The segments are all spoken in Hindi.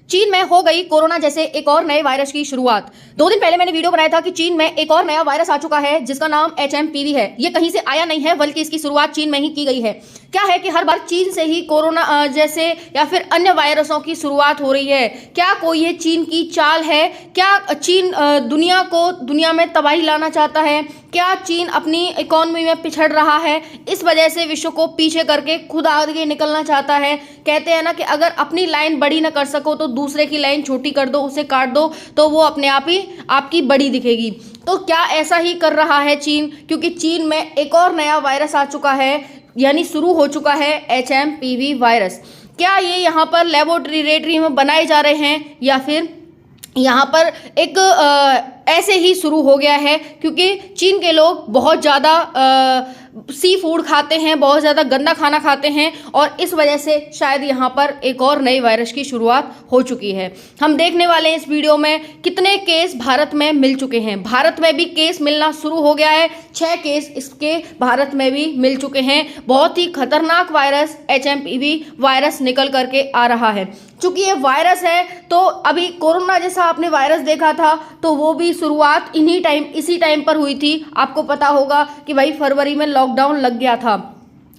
चीन में हो गई कोरोना जैसे एक और नए वायरस की शुरुआत। 2 दिन पहले मैंने वीडियो बनाया था कि चीन में एक और नया वायरस आ चुका है जिसका नाम HMPV है। ये कहीं से आया नहीं है बल्कि इसकी शुरुआत चीन में ही की गई है। क्या है कि हर बार चीन से ही कोरोना जैसे या फिर अन्य वायरसों की शुरुआत हो रही है। क्या कोई ये चीन की चाल है? क्या चीन दुनिया में तबाही लाना चाहता है? क्या चीन अपनी इकोनॉमी में पिछड़ रहा है, इस वजह से विश्व को पीछे करके खुद आगे निकलना चाहता है? कहते हैं ना कि अगर अपनी लाइन बड़ी ना कर सको तो दूसरे की लाइन छोटी कर दो, उसे काट दो, तो वो अपने आप ही आपकी बड़ी दिखेगी। तो क्या ऐसा ही कर रहा है चीन? क्योंकि चीन में एक और नया वायरस आ चुका है, यानी शुरू हो चुका है HMPV वायरस। क्या ये यहाँ पर लेबोरेटरी में बनाए जा रहे हैं या फिर यहाँ पर एक ऐसे ही शुरू हो गया है? क्योंकि चीन के लोग बहुत ज़्यादा सी फूड खाते हैं, बहुत ज़्यादा गंदा खाना खाते हैं और इस वजह से शायद यहाँ पर एक और नई वायरस की शुरुआत हो चुकी है। हम देखने वाले हैं इस वीडियो में कितने केस भारत में मिल चुके हैं। भारत में भी केस मिलना शुरू हो गया है, 6 केस इसके भारत में भी मिल चुके हैं। बहुत ही खतरनाक वायरस HMPV वायरस निकल करके आ रहा है। चूंकि ये वायरस है तो अभी कोरोना जैसा आपने वायरस देखा था तो वो भी शुरुआत इसी टाइम पर हुई थी। आपको पता होगा कि भाई फरवरी में लॉकडाउन लग गया था।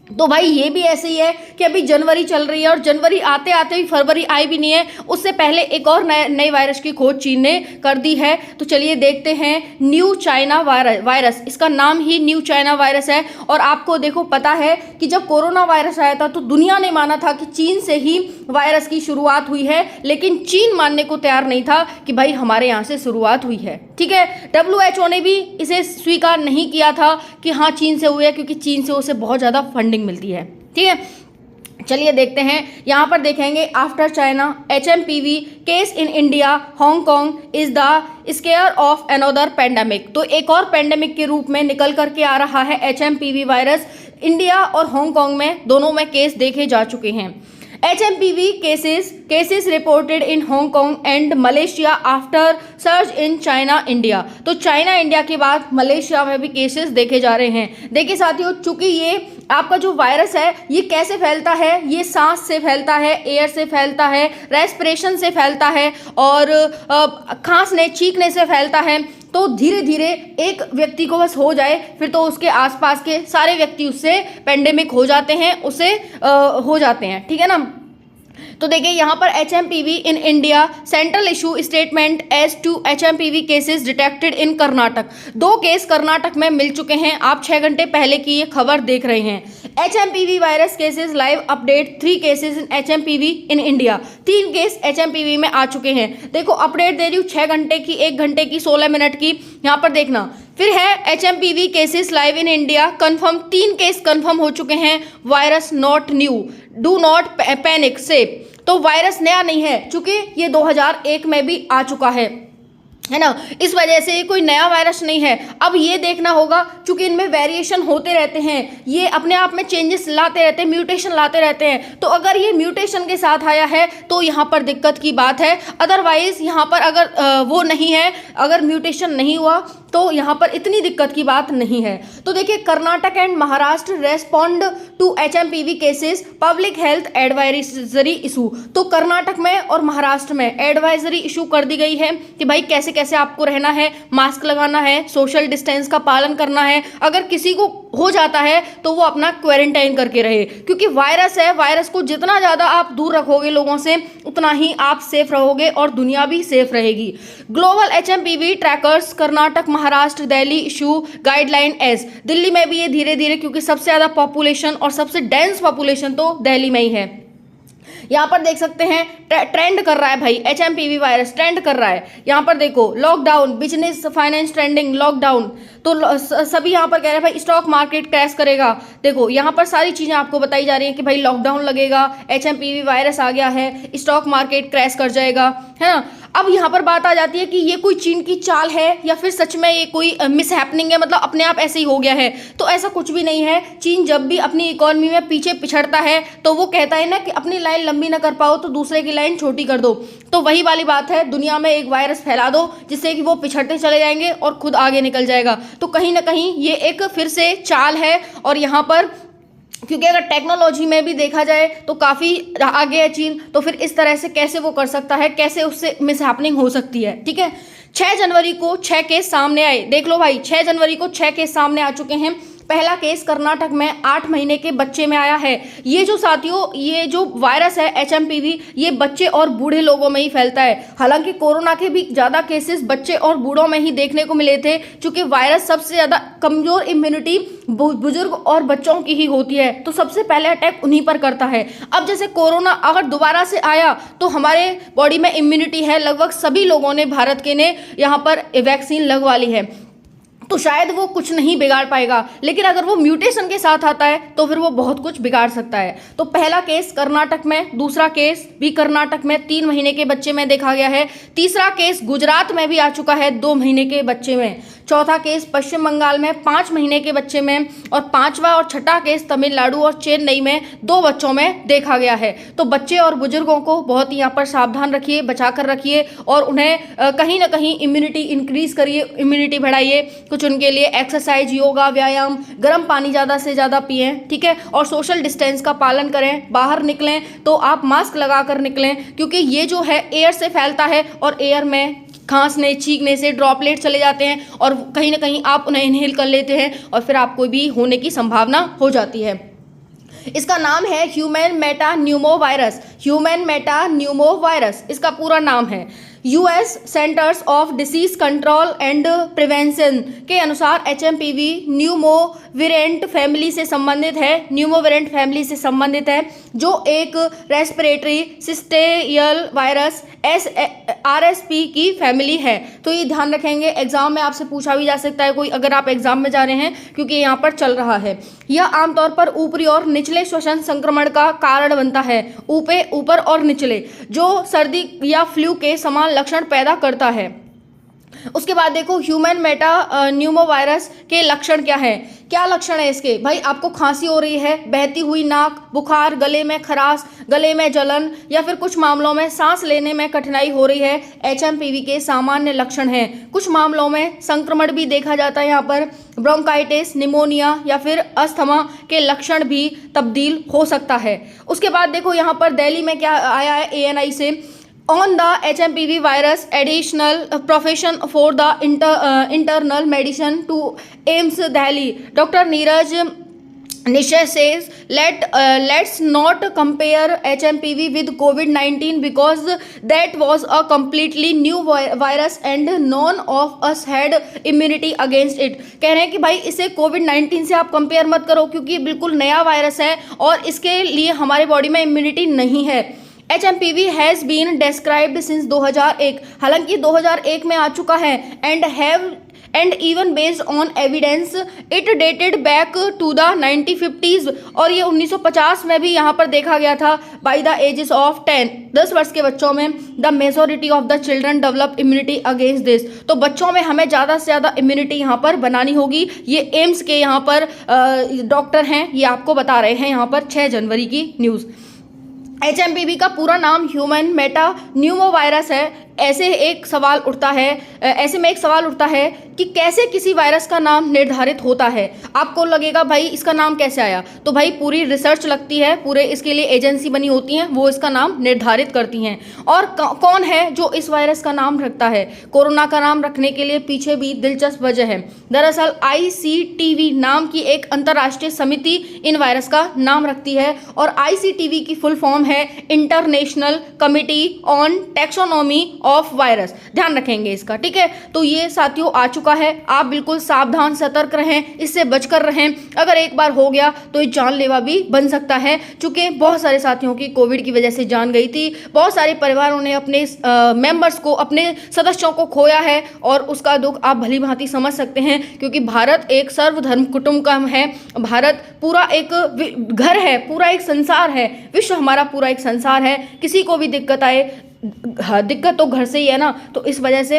तो भाई ये भी ऐसे ही है कि अभी जनवरी चल रही है और जनवरी आते आते भी फरवरी आई भी नहीं है, उससे पहले एक और नए वायरस की खोज चीन ने कर दी है। तो चलिए देखते हैं न्यू चाइना वायरस। इसका नाम ही न्यू चाइना वायरस है। और आपको देखो पता है कि जब कोरोना वायरस आया था तो दुनिया ने माना था कि चीन से ही वायरस की शुरुआत हुई है, लेकिन चीन मानने को तैयार नहीं था कि भाई हमारे यहाँ से शुरुआत हुई है। ठीक है, WHO ने भी इसे स्वीकार नहीं किया था कि हाँ चीन से हुई है, क्योंकि चीन से उसे बहुत ज़्यादा फंडिंग मिलती है। ठीक है, चलिए देखते हैं। यहाँ पर देखेंगे after China HMPV case in India Hong Kong is the square of another pandemic. तो एक और पेंडेमिक के रूप में निकल करके आ रहा है HMPV वायरस। इंडिया और हांगकांग में दोनों में केस देखे जा चुके हैं। HMPV cases reported in Hong Kong and Malaysia after surge in China India। तो चाइना इंडिया के बाद मलेशिया में भी केसेस देखे जा रहे हैं। देखिए साथियों, चूंकि ये आपका जो वायरस है ये कैसे फैलता है? ये सांस से फैलता है, एयर से फैलता है, रेस्पिरेशन से फैलता है और खांसने छींकने से फैलता है। तो धीरे धीरे एक व्यक्ति को बस हो जाए फिर तो उसके आसपास के सारे व्यक्ति उससे पेंडेमिक हो जाते हैं, उससे हो जाते हैं। ठीक है ना। तो देखिए यहाँ पर HMPV in India central issue statement as to HMPV cases detected in Karnataka. 2 case Karnataka में मिल चुके हैं। आप 6 घंटे पहले की ये खबर देख रहे हैं। HMPV virus cases live update 3 cases in HMPV in India. 3 case HMPV में आ चुके हैं। देखो अपडेट दे रही हूँ 6 घंटे की, 1 घंटे की, 16 मिनट की। यहाँ पर देखना फिर है HMPV cases live in India confirm. 3 case confirm हो चुके हैं। Virus not new, do not panic से। तो वायरस नया नहीं है, चूंकि ये 2001 में भी आ चुका है ना, इस वजह से कोई नया वायरस नहीं है। अब ये देखना होगा, चूंकि इनमें वेरिएशन होते रहते हैं, ये अपने आप में चेंजेस लाते रहते हैं, म्यूटेशन लाते रहते हैं। तो अगर ये म्यूटेशन के साथ आया है तो यहाँ पर दिक्कत की बात है। अदरवाइज यहाँ पर अगर वो नहीं है, अगर म्यूटेशन नहीं हुआ तो यहाँ पर इतनी दिक्कत की बात नहीं है। तो देखिए Karnataka and Maharashtra respond to HMPV cases public health advisory issue. तो कर्नाटक में और महाराष्ट्र में एडवाइजरी इशू कर दी गई है कि भाई कैसे कैसे आपको रहना है, मास्क लगाना है, सोशल डिस्टेंस का पालन करना है। अगर किसी को हो जाता है तो वो अपना क्वारंटाइन करके रहे, क्योंकि वायरस है। वायरस को जितना ज़्यादा आप दूर रखोगे लोगों से उतना ही आप सेफ रहोगे और दुनिया भी सेफ रहेगी। Global HMPV trackers Karnataka Maharashtra Delhi issue guideline as. Delhi में भी ये धीरे धीरे, क्योंकि सबसे ज़्यादा पॉपुलेशन और सबसे डेंस पॉपुलेशन तो दिल्ली में ही है। यहाँ पर देख सकते हैं ट्रेंड कर रहा है भाई, HMPV वायरस ट्रेंड कर रहा है। यहाँ पर देखो lockdown, business finance trending, lockdown. तो सभी यहाँ पर कह रहे हैं भाई स्टॉक मार्केट क्रैश करेगा। देखो यहाँ पर सारी चीज़ें आपको बताई जा रही हैं कि भाई लॉकडाउन लगेगा, HMPV वायरस आ गया है, स्टॉक मार्केट क्रैश कर जाएगा, है ना। अब यहाँ पर बात आ जाती है कि ये कोई चीन की चाल है या फिर सच में ये कोई मिसहैपनिंग है, मतलब अपने आप ऐसे ही हो गया है। तो ऐसा कुछ भी नहीं है। चीन जब भी अपनी इकोनॉमी में पीछे पिछड़ता है तो वो कहता है ना कि अपनी लाइन लंबी ना कर पाओ तो दूसरे की लाइन छोटी कर दो। तो वही वाली बात है, दुनिया में एक वायरस फैला दो जिससे कि वो पिछड़ते चले जाएंगे और खुद आगे निकल जाएगा। तो कहीं ना कहीं ये एक फिर से चाल है और यहाँ पर क्योंकि अगर टेक्नोलॉजी में भी देखा जाए तो काफ़ी आगे है चीन, तो फिर इस तरह से कैसे वो कर सकता है, कैसे उससे मिसहैपनिंग हो सकती है। ठीक है, 6 जनवरी को 6 केस सामने आए। देख लो भाई, 6 जनवरी को 6 केस सामने आ चुके हैं। पहला केस कर्नाटक में 8 महीने के बच्चे में आया है। ये जो साथियों, ये जो वायरस है HMPV, ये बच्चे और बूढ़े लोगों में ही फैलता है। हालांकि कोरोना के भी ज़्यादा केसेस बच्चे और बूढ़ों में ही देखने को मिले थे, क्योंकि वायरस सबसे ज़्यादा कमज़ोर इम्यूनिटी बुजुर्ग और बच्चों की ही होती है, तो सबसे पहले अटैक उन्हीं पर करता है। अब जैसे कोरोना अगर दोबारा से आया तो हमारे बॉडी में इम्यूनिटी है, लगभग सभी लोगों ने, भारत के ने यहाँ पर वैक्सीन लगवा ली है, तो शायद वो कुछ नहीं बिगाड़ पाएगा। लेकिन अगर वो म्यूटेशन के साथ आता है तो फिर वो बहुत कुछ बिगाड़ सकता है। तो पहला केस कर्नाटक में, दूसरा केस भी कर्नाटक में 3 महीने के बच्चे में देखा गया है। तीसरा केस गुजरात में भी आ चुका है 2 महीने के बच्चे में। चौथा केस पश्चिम बंगाल में 5 महीने के बच्चे में, और 5वां और छठा केस तमिलनाडु और चेन्नई में 2 बच्चों में देखा गया है। तो बच्चे और बुजुर्गों को बहुत ही यहाँ पर सावधान रखिए, बचा कर रखिए, और उन्हें कहीं ना कहीं इम्यूनिटी इंक्रीज करिए, इम्यूनिटी बढ़ाइए। कुछ उनके लिए एक्सरसाइज, योगा, व्यायाम, गर्म पानी ज़्यादा से ज़्यादा पिएं। ठीक है, और सोशल डिस्टेंस का पालन करें। बाहर निकलें तो आप मास्क लगा कर निकलें, क्योंकि ये जो है एयर से फैलता है, और एयर में खांसने, छींकने से ड्रॉपलेट चले जाते हैं, और कहीं ना कहीं आप उन्हें इनहेल कर लेते हैं, और फिर आपको भी होने की संभावना हो जाती है। इसका नाम है ह्यूमन मेटान्यूमो वायरस। ह्यूमन मेटान्यूमो वायरस इसका पूरा नाम है। US centres of disease control and prevention के अनुसार HMPV न्यूमोविरेंट फैमिली से संबंधित है। न्यूमोविरेंट फैमिली से संबंधित है, जो एक रेस्पिरेटरी सिस्टेरियल वायरस RSP की फैमिली है। तो ये ध्यान रखेंगे, एग्जाम में आपसे पूछा भी जा सकता है कोई, अगर आप एग्जाम में जा रहे हैं, क्योंकि यहाँ पर चल रहा है। यह आमतौर पर ऊपरी और निचले श्वसन संक्रमण का कारण बनता है। ऊपर और निचले, जो सर्दी या फ्लू के समान लक्षण पैदा करता है। उसके बाद देखो ह्यूमन मेटान्यूमो वायरस के लक्षण क्या है। क्या लक्षण है इसके? भाई आपको खांसी हो रही है, बहती हुई नाक, बुखार, गले में खराश, गले में जलन, या फिर कुछ मामलों में सांस लेने में कठिनाई हो रही है, HMPV के सामान्य लक्षण हैं। कुछ मामलों में संक्रमण भी देखा जाता है यहाँ पर, ब्रोंकाइटिस, निमोनिया या फिर अस्थमा के लक्षण भी तब्दील हो सकता है। उसके बाद देखो यहाँ पर दिल्ली में क्या आया है ANI से, on the HMPV virus additional profession for the internal medicine to AIIMS Delhi. Dr. Neeraj Nishai says let's not compare HMPV with COVID-19 because that was a completely new virus and none of us had immunity against it. कह रहे हैं कि भाई इसे COVID-19 से आप कंपेयर मत करो, क्योंकि ये बिल्कुल नया वायरस है और इसके लिए हमारे बॉडी में इम्यूनिटी नहीं है। HMPV has been described since 2001, हालांकि 2001 में आ चुका है, and even based on evidence it dated back to the 1950s, और ये 1950 में भी यहाँ पर देखा गया था। बाय द एजेस ऑफ 10 वर्ष के बच्चों में the majority of the children develop immunity against this. तो बच्चों में हमें ज़्यादा से ज़्यादा इम्यूनिटी यहाँ पर बनानी होगी। ये एम्स के यहाँ पर डॉक्टर हैं, ये आपको बता रहे हैं यहाँ पर 6 जनवरी की न्यूज़। HMPV का पूरा नाम ह्यूमन मेटान्यूमो वायरस है। ऐसे में एक सवाल उठता है कि कैसे किसी वायरस का नाम निर्धारित होता है। आपको लगेगा भाई इसका नाम कैसे आया, तो भाई पूरी रिसर्च लगती है, पूरे इसके लिए एजेंसी बनी होती हैं, वो इसका नाम निर्धारित करती हैं। और कौन है जो इस वायरस का नाम रखता है? कोरोना का नाम रखने के लिए पीछे भी दिलचस्प वजह है। दरअसल ICTV नाम की एक अंतर्राष्ट्रीय समिति इन वायरस का नाम रखती है, और ICTV की फुल फॉर्म है international committee on taxonomy of virus. ध्यान रखेंगे इसका, ठीक है। तो ये साथियों आ चुका है, आप बिल्कुल सावधान सतर्क रहें, इससे बचकर रहें। अगर एक बार हो गया तो ये जानलेवा भी बन सकता है, चूंकि बहुत सारे साथियों की कोविड की वजह से जान गई थी। बहुत सारे परिवारों ने अपने मेंबर्स को, अपने सदस्यों को खोया है, और उसका दुख आप भली भांति समझ सकते हैं, क्योंकि भारत एक सर्वधर्म कुटुंब का है। भारत पूरा एक घर है, पूरा एक संसार है, विश्व हमारा पूरा एक संसार है। किसी को भी दिक्कत आए, दिक्कत तो घर से ही है ना, तो इस वजह से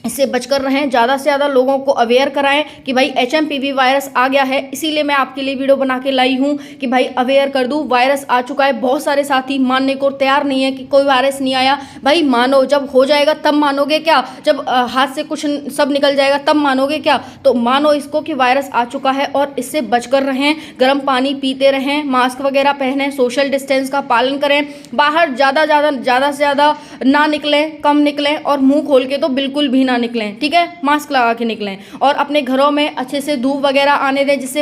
इससे बचकर रहें, ज़्यादा से ज़्यादा लोगों को अवेयर कराएं कि भाई HMPV वायरस आ गया है। इसीलिए मैं आपके लिए वीडियो बना के लाई हूँ कि भाई अवेयर कर दूँ, वायरस आ चुका है। बहुत सारे साथी मानने को तैयार नहीं है कि कोई वायरस नहीं आया। भाई मानो, जब हो जाएगा तब मानोगे क्या? जब हाथ से कुछ सब निकल जाएगा तब मानोगे क्या? तो मानो इसको कि वायरस आ चुका है और इससे बचकर रहें। गर्म पानी पीते रहें, मास्क वगैरह पहनें, सोशल डिस्टेंस का पालन करें, बाहर ज़्यादा से ज़्यादा ना निकलें, कम निकलें और मुंह खोल के तो बिल्कुल भी ना निकलें, ठीक है? मास्क लगा के निकलें और अपने घरों में अच्छे से धूप वगैरह आने दें, जिससे